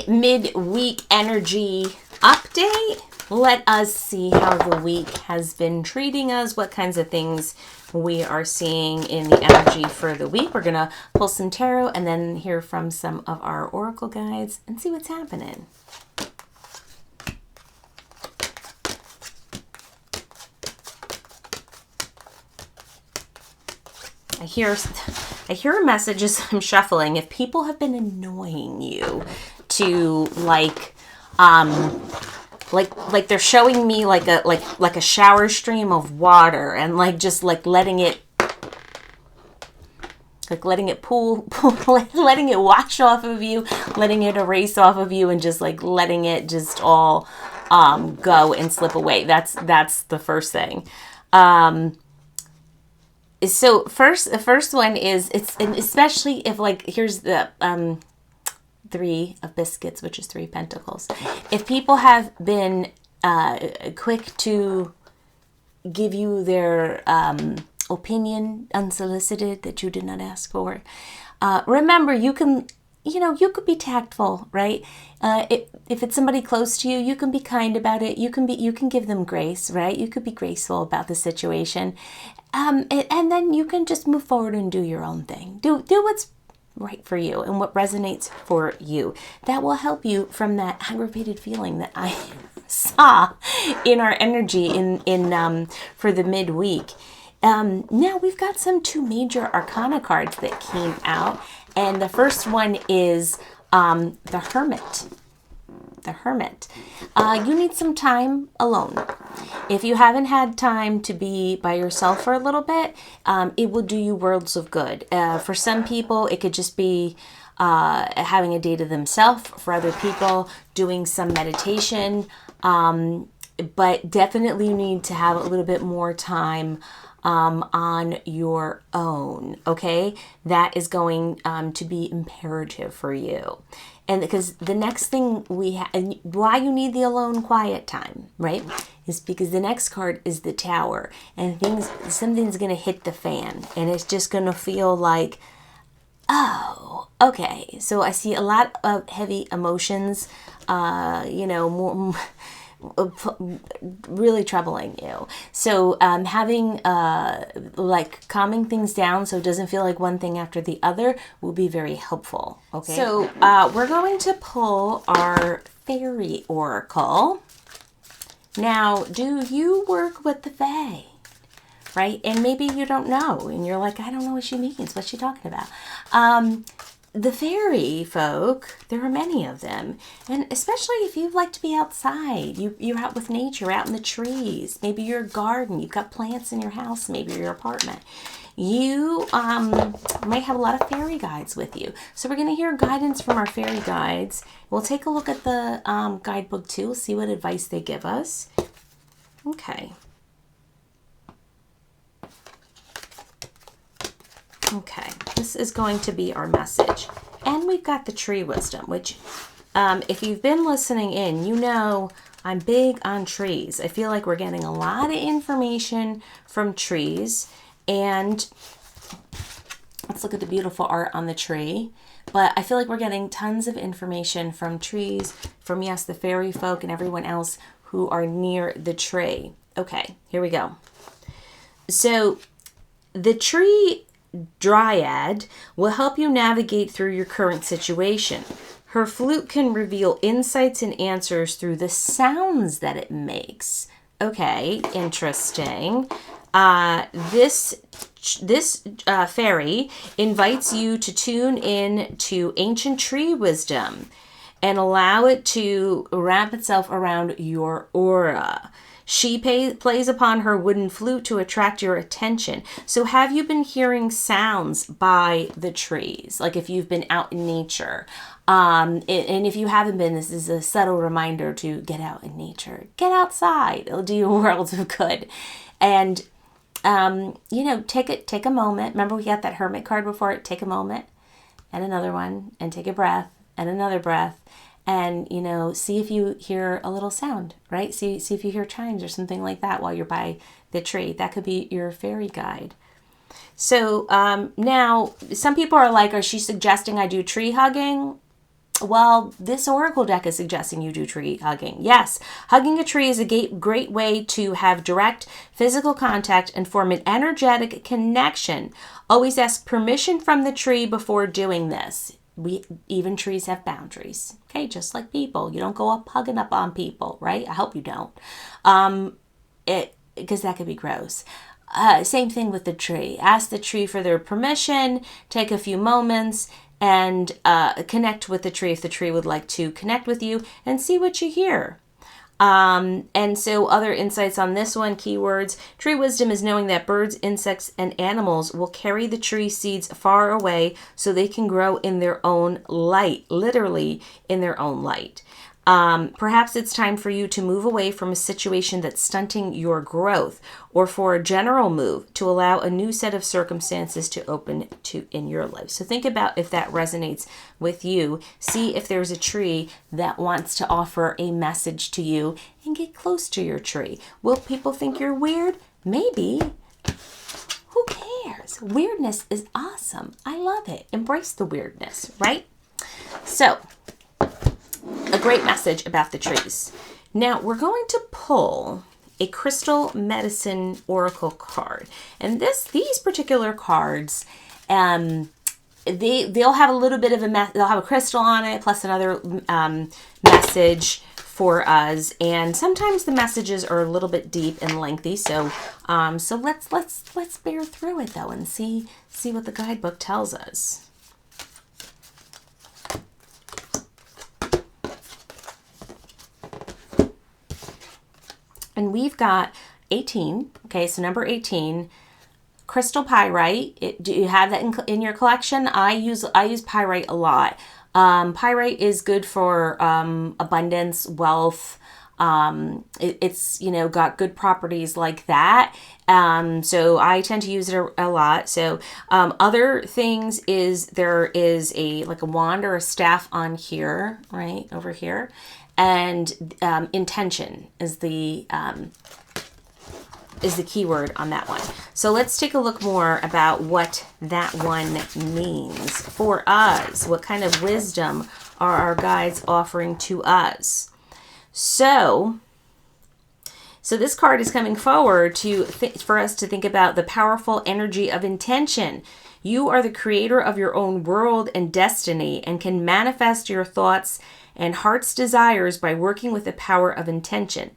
midweek energy update. Let us see how the week has been treating us, what kinds of things we are seeing in the energy for the week. We're going to pull some tarot and then hear from some of our oracle guides and see what's happening. I hear a message as I'm shuffling. If people have been annoying you to like they're showing me like a shower stream of water and just letting it pool, letting it wash off of you, letting it erase off of you, and just letting it just all go and slip away. That's the first thing. So the first one is, and especially if here's the 3 of biscuits, which is 3 pentacles. If people have been quick to give you their opinion unsolicited that you did not ask for, remember you could be tactful, right? If it's somebody close to you, you can be kind about it. You can give them grace, right? You could be graceful about the situation, and then you can just move forward and do your own thing. Do what's right for you and what resonates for you. That will help you from that aggravated feeling that I saw in our energy in for the midweek. Now we've got some 2 major arcana cards that came out, and the first one is the Hermit. The Hermit. You need some time alone. If you haven't had time to be by yourself for a little bit, it will do you worlds of good. For some people, it could just be having a day to themselves. For other people, doing some meditation. But definitely you need to have a little bit more time on your own, okay? That is going to be imperative for you. And because the next thing and why you need the alone quiet time, right, is because the next card is the Tower, and something's going to hit the fan, and it's just going to feel like, oh, okay. So I see a lot of heavy emotions, more really troubling you. So having calming things down so it doesn't feel like one thing after the other will be very helpful. Okay. So we're going to pull our fairy oracle. Now, do you work with the fae? Right? And maybe you don't know, and you're like, I don't know what she means. What's she talking about? The fairy folk, there are many of them, and especially if you like to be outside, you're out with nature, out in the trees, maybe your garden, you've got plants in your house, maybe your apartment. You might have a lot of fairy guides with you. So we're going to hear guidance from our fairy guides. We'll take a look at the guidebook too. We'll see what advice they give us. Okay. Okay, this is going to be our message. And we've got the tree wisdom, which if you've been listening in, you know I'm big on trees. I feel like we're getting a lot of information from trees. And let's look at the beautiful art on the tree. But I feel like we're getting tons of information from trees, from, yes, the fairy folk and everyone else who are near the tree. Okay, here we go. So the tree Dryad will help you navigate through your current situation. Her flute can reveal insights and answers through the sounds that it makes. Okay, interesting. This fairy invites you to tune in to ancient tree wisdom and allow it to wrap itself around your aura. She plays upon her wooden flute to attract your attention. So have you been hearing sounds by the trees? Like if you've been out in nature. And if you haven't been, this is a subtle reminder to get out in nature. Get outside. It'll do you worlds of good. And, take a moment. Remember we got that Hermit card before it. Take a moment and another one and take a breath and another breath. And, see if you hear a little sound, right? See if you hear chimes or something like that while you're by the tree. That could be your fairy guide. So now some people are like, is she suggesting I do tree hugging? Well, this oracle deck is suggesting you do tree hugging. Yes, hugging a tree is a great way to have direct physical contact and form an energetic connection. Always ask permission from the tree before doing this. Even trees have boundaries, okay? Just like people. You don't go up hugging up on people, right? I hope you don't. Because that could be gross. Same thing with the tree. Ask the tree for their permission, take a few moments, and connect with the tree if the tree would like to connect with you, and see what you hear. And so other insights on this one, keywords. Tree wisdom is knowing that birds, insects, and animals will carry the tree seeds far away so they can grow in their own light, literally in their own light. Perhaps it's time for you to move away from a situation that's stunting your growth, or for a general move to allow a new set of circumstances to open to in your life. So think about if that resonates with you. See if there's a tree that wants to offer a message to you, and get close to your tree. Will people think you're weird? Maybe. Who cares? Weirdness is awesome. I love it. Embrace the weirdness, right? So, a great message about the trees. Now we're going to pull a crystal medicine oracle card, and these particular cards, they'll have a little bit of they'll have a crystal on it plus another message for us, and sometimes the messages are a little bit deep and lengthy. So let's bear through it though and see what the guidebook tells us. And we've got 18, okay, so number 18, crystal pyrite. Do you have that in your collection? I use pyrite a lot. Pyrite is good for abundance, wealth. It's got good properties like that. So I tend to use it a lot. So other things is there is a wand or a staff on here, right over here. And intention is the keyword on that one. So let's take a look more about what that one means for us. What kind of wisdom are our guides offering to us? So this card is coming forward for us to think about the powerful energy of intention. You are the creator of your own world and destiny, and can manifest your thoughts and heart's desires by working with the power of intention.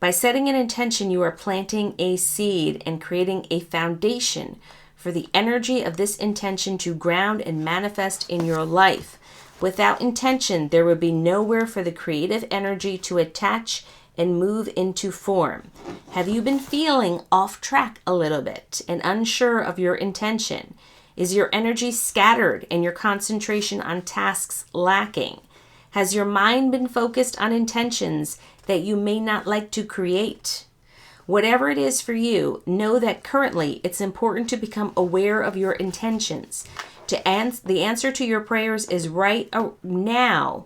By setting an intention, you are planting a seed and creating a foundation for the energy of this intention to ground and manifest in your life. Without intention, there would be nowhere for the creative energy to attach and move into form. Have you been feeling off track a little bit and unsure of your intention? Is your energy scattered and your concentration on tasks lacking? Has your mind been focused on intentions that you may not like to create? Whatever it is for you, know that currently it's important to become aware of your intentions. The answer to your prayers is right now,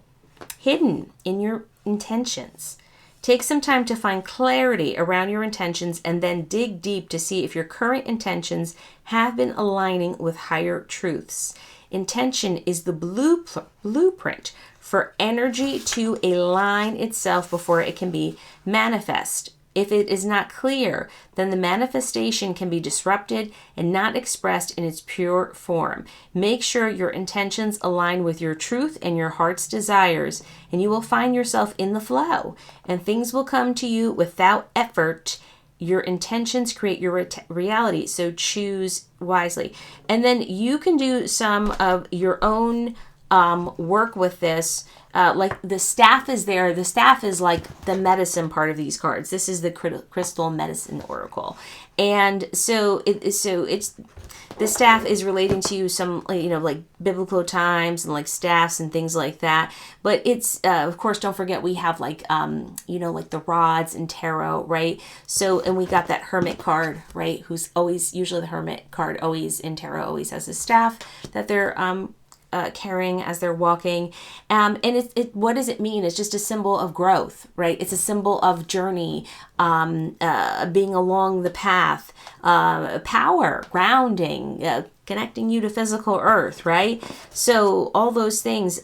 hidden in your intentions. Take some time to find clarity around your intentions, and then dig deep to see if your current intentions have been aligning with higher truths. Intention is the blueprint for energy to align itself before it can be manifest. If it is not clear, then the manifestation can be disrupted and not expressed in its pure form. Make sure your intentions align with your truth and your heart's desires, and you will find yourself in the flow, and things will come to you without effort. Your intentions create your reality, so choose wisely. And then you can do some of your own work with this. Like the staff is there. The staff is like the medicine part of these cards. This is the crystal medicine oracle, and so it's the staff is relating to some like biblical times and like staffs and things like that. But it's of course, don't forget we have like like the rods and tarot, right? So, and we got that Hermit card, right? Who's always usually the Hermit card always in tarot always has a staff that they're carrying as they're walking. And what does it mean? It's just a symbol of growth, right? It's a symbol of journey, being along the path, power, grounding, connecting you to physical earth, right? So all those things,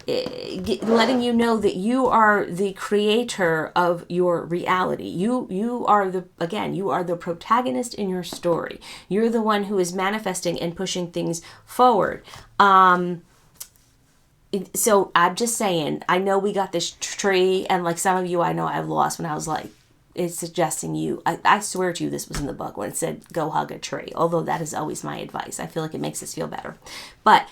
letting you know that you are the creator of your reality. You are the protagonist in your story. You're the one who is manifesting and pushing things forward. So I'm just saying, I know we got this tree, and like some of you I know I've lost when I was like, it's suggesting you, I swear to you this was in the book when it said go hug a tree, although that is always my advice. I feel like it makes us feel better. But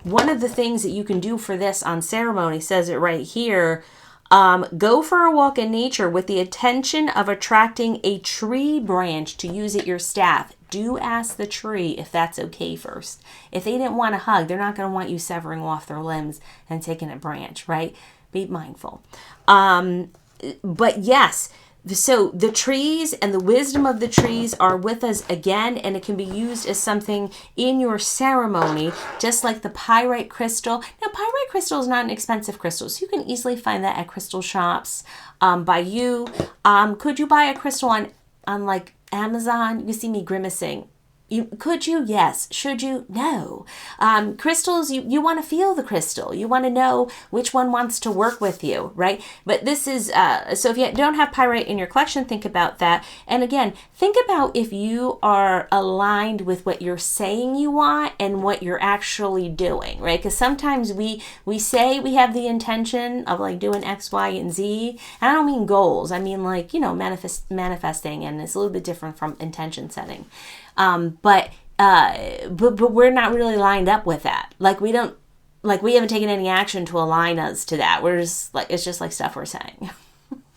one of the things that you can do for this on ceremony says it right here. Go for a walk in nature with the intention of attracting a tree branch to use at your staff. Do ask the tree if that's okay first. If they didn't want to hug, they're not going to want you severing off their limbs and taking a branch, right? Be mindful. But yes, so the trees and the wisdom of the trees are with us again, and it can be used as something in your ceremony, just like the pyrite crystal. Now, pyrite crystal is not an expensive crystal, so you can easily find that at crystal shops by you. Could you buy a crystal on like Amazon? You see me grimacing. Could you? Yes. Should you? No. Crystals, you want to feel the crystal. You want to know which one wants to work with you, right? But this is, so if you don't have pyrite in your collection, think about that. And again, think about if you are aligned with what you're saying you want and what you're actually doing, right? Because sometimes we say we have the intention of like doing X, Y, and Z. And I don't mean goals. I mean like, manifesting, and it's a little bit different from intention setting. But we're not really lined up with that. We haven't taken any action to align us to that. We're just like, it's just like stuff we're saying,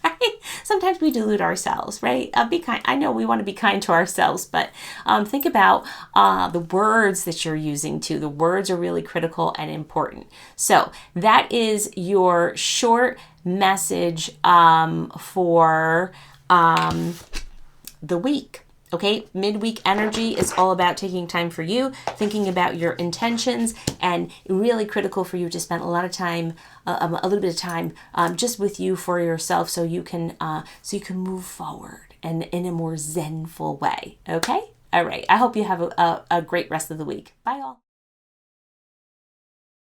right? Sometimes we delude ourselves, right? Be kind. I know we want to be kind to ourselves, but, think about, the words that you're using too. The words are really critical and important. So that is your short message, for, the week. Okay, midweek energy is all about taking time for you, thinking about your intentions, and really critical for you to spend a lot of time, a little bit of time, just with you for yourself, so you can move forward and in a more zenful way. Okay, all right. I hope you have a great rest of the week. Bye, all.